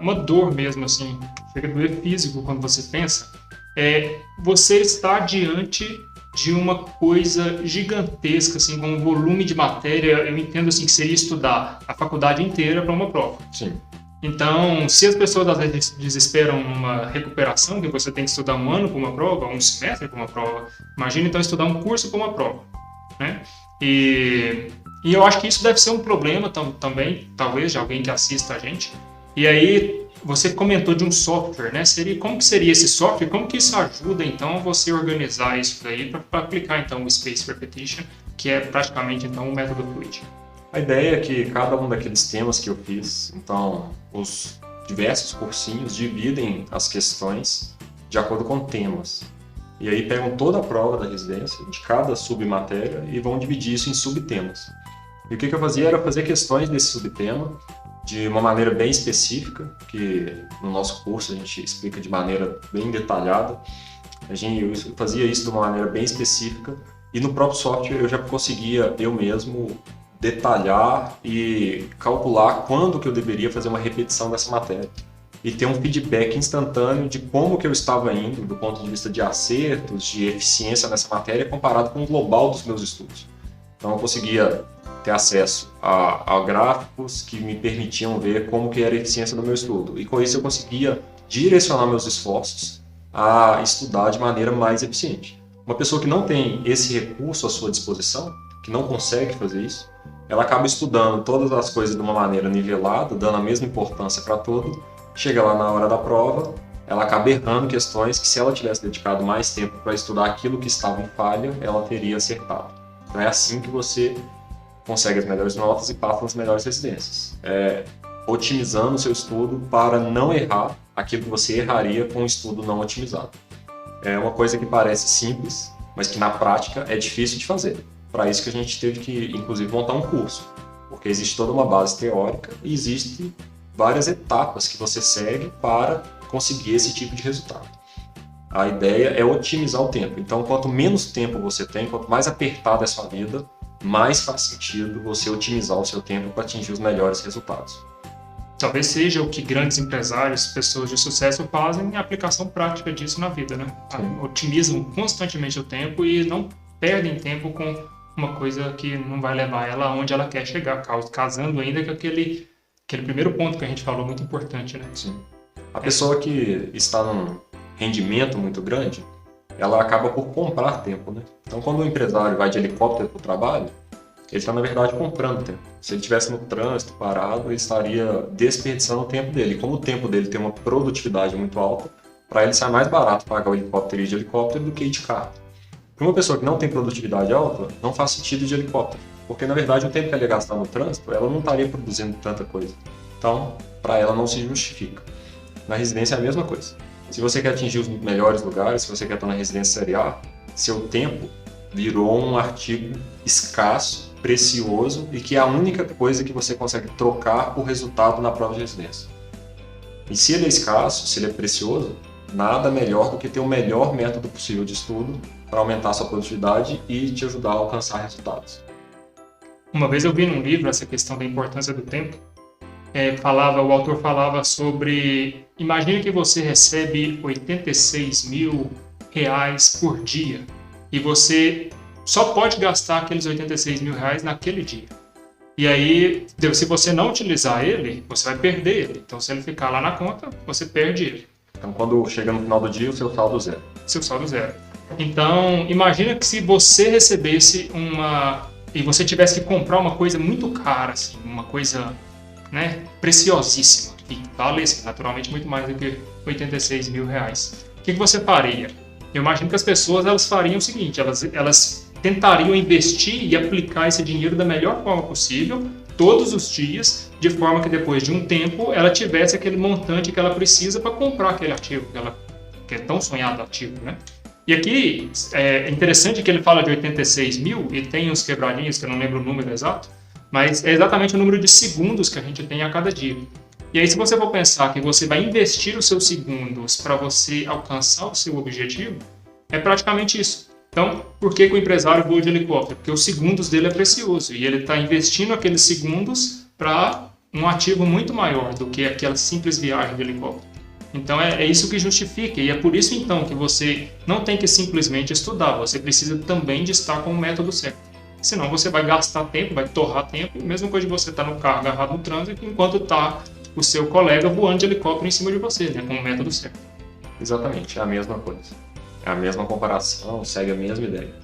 uma dor mesmo, assim, chega a doer físico quando você pensa, você está diante de uma coisa gigantesca, assim, com um volume de matéria. Eu entendo assim que seria estudar a faculdade inteira para uma prova. Sim. Então, se as pessoas às vezes desesperam numa recuperação, que você tem que estudar um ano para uma prova, um semestre para uma prova, imagina então estudar um curso para uma prova, né? E eu acho que isso deve ser um problema também, talvez, de alguém que assista a gente. E aí, você comentou de um software, né? Como que seria esse software? Como que isso ajuda, então, você organizar isso daí para aplicar, então, o Space Repetition, que é praticamente, então, o método Fluid? A ideia é que cada um daqueles temas que eu fiz, então, os diversos cursinhos dividem as questões de acordo com temas. E aí pegam toda a prova da residência, de cada submatéria, e vão dividir isso em subtemas. E o que eu fazia era fazer questões desse subtema de uma maneira bem específica, que no nosso curso a gente explica de maneira bem detalhada. Eu fazia isso de uma maneira bem específica, e no próprio software eu já conseguia eu mesmo detalhar e calcular quando que eu deveria fazer uma repetição dessa matéria e ter um feedback instantâneo de como que eu estava indo do ponto de vista de acertos, de eficiência nessa matéria comparado com o global dos meus estudos. Então eu conseguia ter acesso a gráficos que me permitiam ver como que era a eficiência do meu estudo, e com isso eu conseguia direcionar meus esforços a estudar de maneira mais eficiente. Uma pessoa que não tem esse recurso à sua disposição, que não consegue fazer isso, ela acaba estudando todas as coisas de uma maneira nivelada, dando a mesma importância para tudo, chega lá na hora da prova, ela acaba errando questões que, se ela tivesse dedicado mais tempo para estudar aquilo que estava em falha, ela teria acertado. Então é assim que você consegue as melhores notas e passa nas melhores residências. Otimizando o seu estudo para não errar aquilo que você erraria com o estudo não otimizado. É uma coisa que parece simples, mas que na prática é difícil de fazer. Para isso que a gente teve que, inclusive, montar um curso, porque existe toda uma base teórica e existem várias etapas que você segue para conseguir esse tipo de resultado. A ideia é otimizar o tempo. Então, quanto menos tempo você tem, quanto mais apertada é a sua vida, mais faz sentido você otimizar o seu tempo para atingir os melhores resultados. Talvez seja o que grandes empresários, pessoas de sucesso fazem, a aplicação prática disso na vida, né? Sim. Otimizam constantemente o tempo e não perdem tempo com uma coisa que não vai levar ela aonde ela quer chegar, casando ainda com aquele primeiro ponto que a gente falou, muito importante, né? Sim. A pessoa que está num rendimento muito grande, ela acaba por comprar tempo, né? Então, quando o empresário vai de helicóptero para o trabalho, ele está, na verdade, comprando tempo. Se ele estivesse no trânsito, parado, ele estaria desperdiçando o tempo dele. E como o tempo dele tem uma produtividade muito alta, para ele sai mais barato pagar o helicóptero e ir de helicóptero do que ir de carro. Para uma pessoa que não tem produtividade alta, não faz sentido ir de helicóptero. Porque, na verdade, o tempo que ela ia gastar no trânsito, ela não estaria produzindo tanta coisa. Então, para ela não se justifica. Na residência é a mesma coisa. Se você quer atingir os melhores lugares, se você quer estar na residência série A, seu tempo virou um artigo escasso, precioso e que é a única coisa que você consegue trocar por resultado na prova de residência. E se ele é escasso, se ele é precioso, nada melhor do que ter o melhor método possível de estudo para aumentar a sua produtividade e te ajudar a alcançar resultados. Uma vez eu vi num livro essa questão da importância do tempo. O autor falava sobre, imagine que você recebe 86 mil reais por dia e você só pode gastar aqueles 86 mil reais naquele dia. E aí, se você não utilizar ele, você vai perder ele. Então, se ele ficar lá na conta, você perde ele. Então, quando chega no final do dia, o seu saldo é zero. Seu saldo zero. Então, imagina que se você recebesse e você tivesse que comprar uma coisa muito cara, assim, uma coisa, né, preciosíssima, que vale naturalmente muito mais do que 86 mil reais. O que você faria? Eu imagino que as pessoas elas fariam o seguinte, elas tentariam investir e aplicar esse dinheiro da melhor forma possível, todos os dias, de forma que depois de um tempo ela tivesse aquele montante que ela precisa para comprar aquele ativo, que é tão sonhado ativo, né? E aqui é interessante que ele fala de 86 mil e tem uns quebradinhos que eu não lembro o número exato, mas é exatamente o número de segundos que a gente tem a cada dia. E aí, se você for pensar que você vai investir os seus segundos para você alcançar o seu objetivo, é praticamente isso. Então, por que o empresário voa de helicóptero? Porque os segundos dele é precioso e ele está investindo aqueles segundos para um ativo muito maior do que aquela simples viagem de helicóptero. Então é isso que justifica, e é por isso então que você não tem que simplesmente estudar, você precisa também de estar com o método certo. Senão você vai gastar tempo, vai torrar tempo, mesma coisa de você estar no carro agarrado no trânsito, enquanto está o seu colega voando de helicóptero em cima de você, né, com o método certo. Exatamente, é a mesma coisa. É a mesma comparação, segue a mesma ideia.